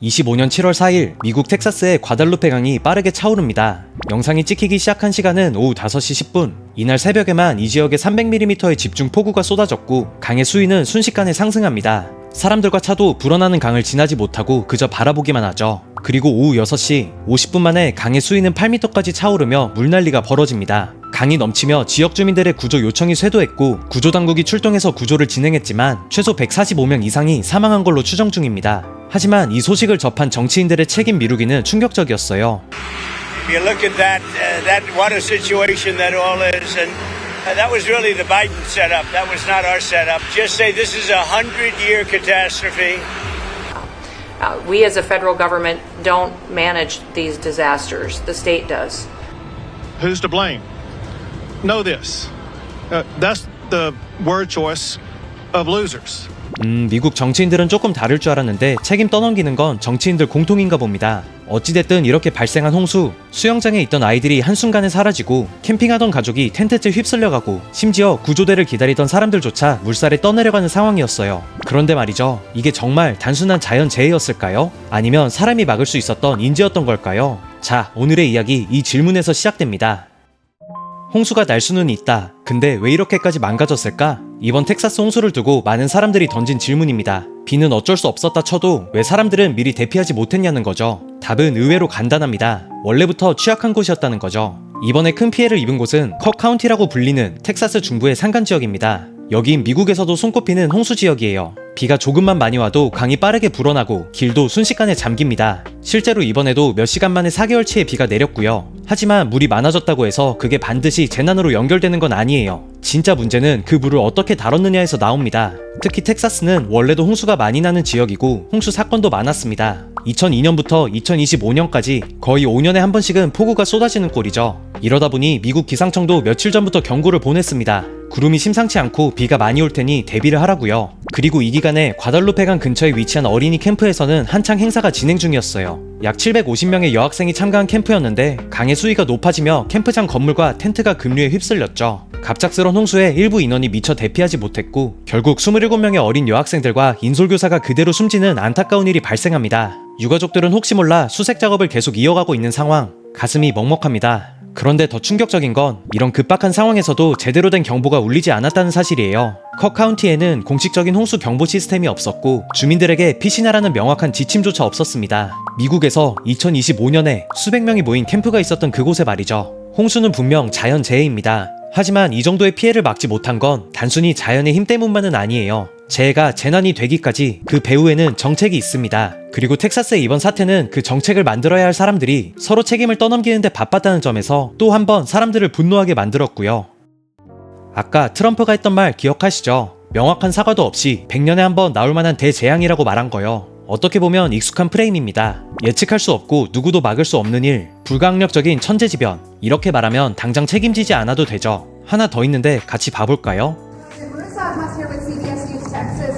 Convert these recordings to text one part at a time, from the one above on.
25년 7월 4일 미국 텍사스의 과달루페 강이 빠르게 차오릅니다. 영상이 찍히기 시작한 시간은 오후 5시 10분. 이날 새벽에만 이 지역에 300mm의 집중 폭우가 쏟아졌고 강의 수위는 순식간에 상승합니다. 사람들과 차도 불어나는 강을 지나지 못하고 그저 바라보기만 하죠. 그리고 오후 6시 50분 만에 강의 수위는 8m까지 차오르며 물난리가 벌어집니다. 강이 넘치며 지역 주민들의 구조 요청이 쇄도했고 구조당국이 출동해서 구조를 진행했지만 최소 145명 이상이 사망한 걸로 추정 중입니다. 하지만 이 소식을 접한 정치인들의 책임 미루기는 충격적이었어요. You look at that water situation that all is, and that was really the Biden setup. That was not our setup. Just say this is a 100-year catastrophe. We as a federal government don't manage these disasters. The state does. Who's to blame? Know this. That's the word choice of losers. 미국 정치인들은 조금 다를 줄 알았는데 책임 떠넘기는 건 정치인들 공통인가 봅니다. 어찌됐든 이렇게 발생한 홍수, 수영장에 있던 아이들이 한순간에 사라지고 캠핑하던 가족이 텐트째 휩쓸려가고 심지어 구조대를 기다리던 사람들조차 물살에 떠내려가는 상황이었어요. 그런데 말이죠. 이게 정말 단순한 자연재해였을까요? 아니면 사람이 막을 수 있었던 인재였던 걸까요? 자, 오늘의 이야기 이 질문에서 시작됩니다. 홍수가 날 수는 있다. 근데 왜 이렇게까지 망가졌을까? 이번 텍사스 홍수를 두고 많은 사람들이 던진 질문입니다. 비는 어쩔 수 없었다 쳐도 왜 사람들은 미리 대피하지 못했냐는 거죠. 답은 의외로 간단합니다. 원래부터 취약한 곳이었다는 거죠. 이번에 큰 피해를 입은 곳은 컥 카운티라고 불리는 텍사스 중부의 산간 지역입니다. 여긴 미국에서도 손꼽히는 홍수 지역이에요. 비가 조금만 많이 와도 강이 빠르게 불어나고 길도 순식간에 잠깁니다. 실제로 이번에도 몇 시간 만에 4개월치의 비가 내렸고요. 하지만 물이 많아졌다고 해서 그게 반드시 재난으로 연결되는 건 아니에요. 진짜 문제는 그 물을 어떻게 다뤘느냐에서 나옵니다. 특히 텍사스는 원래도 홍수가 많이 나는 지역이고 홍수 사건도 많았습니다. 2002년부터 2025년까지 거의 5년에 한 번씩은 폭우가 쏟아지는 꼴이죠. 이러다 보니 미국 기상청도 며칠 전부터 경고를 보냈습니다. 구름이 심상치 않고 비가 많이 올 테니 대비를 하라고요. 그리고 이 기간에 과달루페강 근처에 위치한 어린이 캠프에서는 한창 행사가 진행 중이었어요. 약 750명의 여학생이 참가한 캠프였는데 강의 수위가 높아지며 캠프장 건물과 텐트가 급류에 휩쓸렸죠. 갑작스런 홍수에 일부 인원이 미처 대피하지 못했고 결국 27명의 어린 여학생들과 인솔교사가 그대로 숨지는 안타까운 일이 발생합니다. 유가족들은 혹시 몰라 수색 작업을 계속 이어가고 있는 상황. 가슴이 먹먹합니다. 그런데 더 충격적인 건 이런 급박한 상황에서도 제대로 된 경보가 울리지 않았다는 사실이에요. 컥 카운티에는 공식적인 홍수 경보 시스템이 없었고 주민들에게 피신하라는 명확한 지침조차 없었습니다. 미국에서 2025년에 수백 명이 모인 캠프가 있었던 그곳에 말이죠. 홍수는 분명 자연재해입니다. 하지만 이 정도의 피해를 막지 못한 건 단순히 자연의 힘 때문만은 아니에요. 재해가 재난이 되기까지 그 배후에는 정책이 있습니다. 그리고 텍사스의 이번 사태는 그 정책을 만들어야 할 사람들이 서로 책임을 떠넘기는데 바빴다는 점에서 또 한 번 사람들을 분노하게 만들었고요. 아까 트럼프가 했던 말 기억하시죠? 명확한 사과도 없이 100년에 한 번 나올 만한 대재앙이라고 말한 거요. 어떻게 보면 익숙한 프레임입니다. 예측할 수 없고 누구도 막을 수 없는 일, 불가항력적인 천재지변. 이렇게 말하면 당장 책임지지 않아도 되죠. 하나 더 있는데 같이 봐볼까요?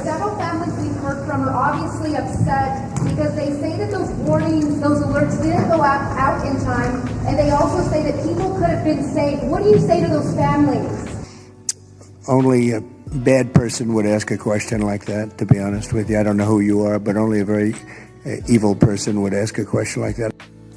Several families we've heard from are obviously upset because they say that those warnings, those alerts didn't go out in time, and they also say that people could have been saved. What do you say to those families? Only a bad person would ask a question like that, to be honest with you. I don't know who you are, but only a very evil person would ask a question like that.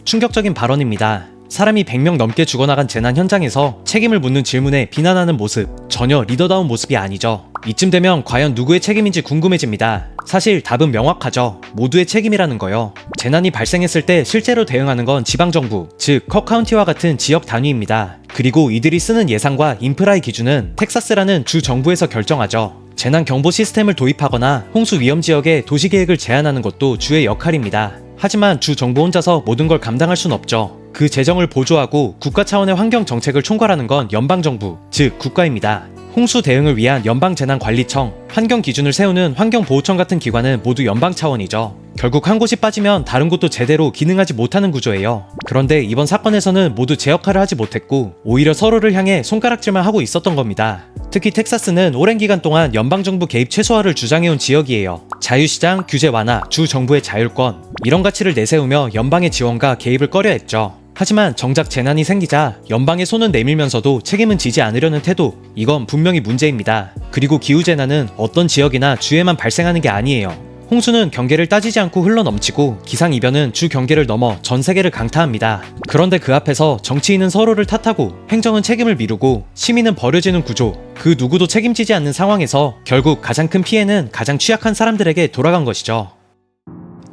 충격적인 발언입니다. 사람이 100명 넘게 죽어나간 재난 현장에서 책임을 묻는 질문에 비난하는 모습, 전혀 리더다운 모습이 아니죠. 이쯤 되면 과연 누구의 책임인지 궁금해집니다. 사실 답은 명확하죠. 모두의 책임이라는 거요. 재난이 발생했을 때 실제로 대응하는 건 지방정부, 즉 컥 카운티와 같은 지역 단위입니다. 그리고 이들이 쓰는 예산과 인프라의 기준은 텍사스라는 주 정부에서 결정하죠. 재난 경보 시스템을 도입하거나 홍수 위험 지역에 도시계획을 제안하는 것도 주의 역할입니다. 하지만 주 정부 혼자서 모든 걸 감당할 순 없죠. 그 재정을 보조하고 국가 차원의 환경 정책을 총괄하는 건 연방정부, 즉 국가입니다. 홍수 대응을 위한 연방재난관리청, 환경 기준을 세우는 환경보호청 같은 기관은 모두 연방 차원이죠. 결국 한 곳이 빠지면 다른 곳도 제대로 기능하지 못하는 구조예요. 그런데 이번 사건에서는 모두 제 역할을 하지 못했고 오히려 서로를 향해 손가락질만 하고 있었던 겁니다. 특히 텍사스는 오랜 기간 동안 연방정부 개입 최소화를 주장해온 지역이에요. 자유시장, 규제 완화, 주 정부의 자율권, 이런 가치를 내세우며 연방의 지원과 개입을 꺼려했죠. 하지만 정작 재난이 생기자 연방의 손은 내밀면서도 책임은 지지 않으려는 태도, 이건 분명히 문제입니다. 그리고 기후재난은 어떤 지역이나 주에만 발생하는 게 아니에요. 홍수는 경계를 따지지 않고 흘러넘치고 기상이변은 주 경계를 넘어 전 세계를 강타합니다. 그런데 그 앞에서 정치인은 서로를 탓하고 행정은 책임을 미루고 시민은 버려지는 구조, 그 누구도 책임지지 않는 상황에서 결국 가장 큰 피해는 가장 취약한 사람들에게 돌아간 것이죠.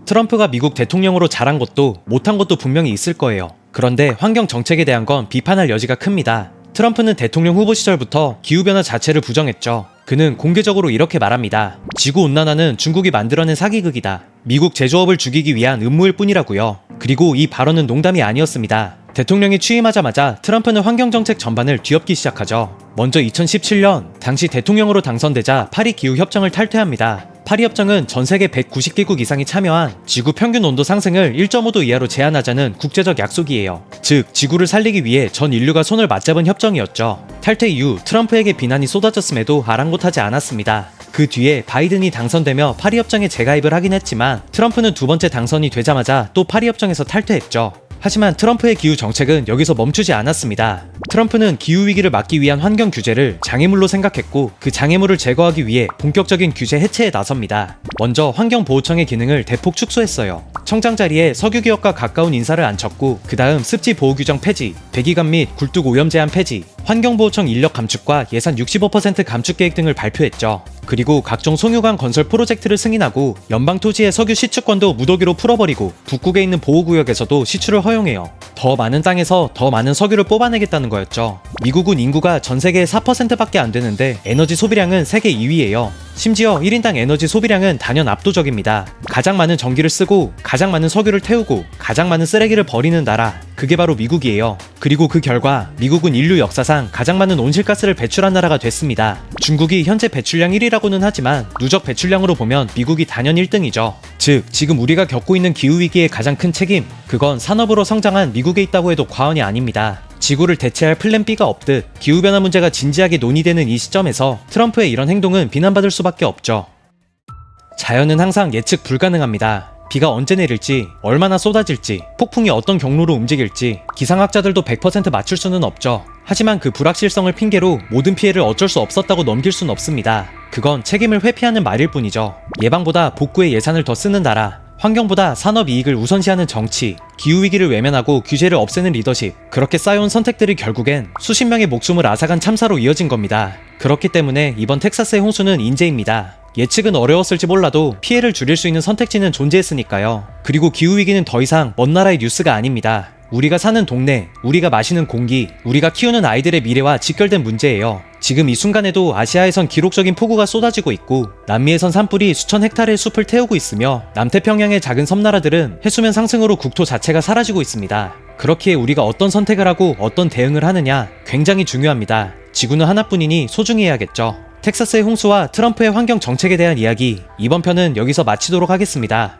트럼프가 미국 대통령으로 잘한 것도 못한 것도 분명히 있을 거예요. 그런데 환경 정책에 대한 건 비판할 여지가 큽니다. 트럼프는 대통령 후보 시절부터 기후변화 자체를 부정했죠. 그는 공개적으로 이렇게 말합니다. 지구온난화는 중국이 만들어낸 사기극이다. 미국 제조업을 죽이기 위한 음모일 뿐이라고요. 그리고 이 발언은 농담이 아니었습니다. 대통령이 취임하자마자 트럼프는 환경정책 전반을 뒤엎기 시작하죠. 먼저 2017년 당시 대통령으로 당선되자 파리 기후협정을 탈퇴합니다. 파리협정은 전 세계 190개국 이상이 참여한 지구 평균 온도 상승을 1.5도 이하로 제한하자는 국제적 약속이에요. 즉, 지구를 살리기 위해 전 인류가 손을 맞잡은 협정이었죠. 탈퇴 이후 트럼프에게 비난이 쏟아졌음에도 아랑곳하지 않았습니다. 그 뒤에 바이든이 당선되며 파리협정에 재가입을 하긴 했지만 트럼프는 두 번째 당선이 되자마자 또 파리협정에서 탈퇴했죠. 하지만 트럼프의 기후 정책은 여기서 멈추지 않았습니다. 트럼프는 기후위기를 막기 위한 환경 규제를 장애물로 생각했고 그 장애물을 제거하기 위해 본격적인 규제 해체에 나섭니다. 먼저 환경보호청의 기능을 대폭 축소했어요. 청장 자리에 석유기업과 가까운 인사를 앉혔고 그 다음 습지보호규정 폐지, 배기관 및 굴뚝오염 제한 폐지, 환경보호청 인력 감축과 예산 65% 감축 계획 등을 발표했죠. 그리고 각종 송유관 건설 프로젝트를 승인하고 연방 토지의 석유 시추권도 무더기로 풀어버리고 북극에 있는 보호구역에서도 시추를 허용해요. 더 많은 땅에서 더 많은 석유를 뽑아내겠다는 거였죠. 미국은 인구가 전 세계의 4%밖에 안 되는데 에너지 소비량은 세계 2위예요. 심지어 1인당 에너지 소비량은 단연 압도적입니다. 가장 많은 전기를 쓰고 가장 많은 석유를 태우고 가장 많은 쓰레기를 버리는 나라, 그게 바로 미국이에요. 그리고 그 결과 미국은 인류 역사상 가장 많은 온실가스를 배출한 나라가 됐습니다. 중국이 현재 배출량 1위라고는 하지만 누적 배출량으로 보면 미국이 단연 1등이죠. 즉, 지금 우리가 겪고 있는 기후위기의 가장 큰 책임, 그건 산업으로 성장한 미국에 있다고 해도 과언이 아닙니다. 지구를 대체할 플랜 B가 없듯 기후변화 문제가 진지하게 논의되는 이 시점에서 트럼프의 이런 행동은 비난받을 수밖에 없죠. 자연은 항상 예측 불가능합니다. 비가 언제 내릴지, 얼마나 쏟아질지, 폭풍이 어떤 경로로 움직일지 기상학자들도 100% 맞출 수는 없죠. 하지만 그 불확실성을 핑계로 모든 피해를 어쩔 수 없었다고 넘길 순 없습니다. 그건 책임을 회피하는 말일 뿐이죠. 예방보다 복구에 예산을 더 쓰는 나라, 환경보다 산업 이익을 우선시하는 정치, 기후위기를 외면하고 규제를 없애는 리더십, 그렇게 쌓여온 선택들이 결국엔 수십 명의 목숨을 앗아간 참사로 이어진 겁니다. 그렇기 때문에 이번 텍사스의 홍수는 인재입니다. 예측은 어려웠을지 몰라도 피해를 줄일 수 있는 선택지는 존재했으니까요. 그리고 기후위기는 더 이상 먼 나라의 뉴스가 아닙니다. 우리가 사는 동네, 우리가 마시는 공기, 우리가 키우는 아이들의 미래와 직결된 문제예요. 지금 이 순간에도 아시아에선 기록적인 폭우가 쏟아지고 있고 남미에선 산불이 수천 헥타르의 숲을 태우고 있으며 남태평양의 작은 섬나라들은 해수면 상승으로 국토 자체가 사라지고 있습니다. 그렇기에 우리가 어떤 선택을 하고 어떤 대응을 하느냐 굉장히 중요합니다. 지구는 하나뿐이니 소중히 해야겠죠. 텍사스의 홍수와 트럼프의 환경 정책에 대한 이야기, 이번 편은 여기서 마치도록 하겠습니다.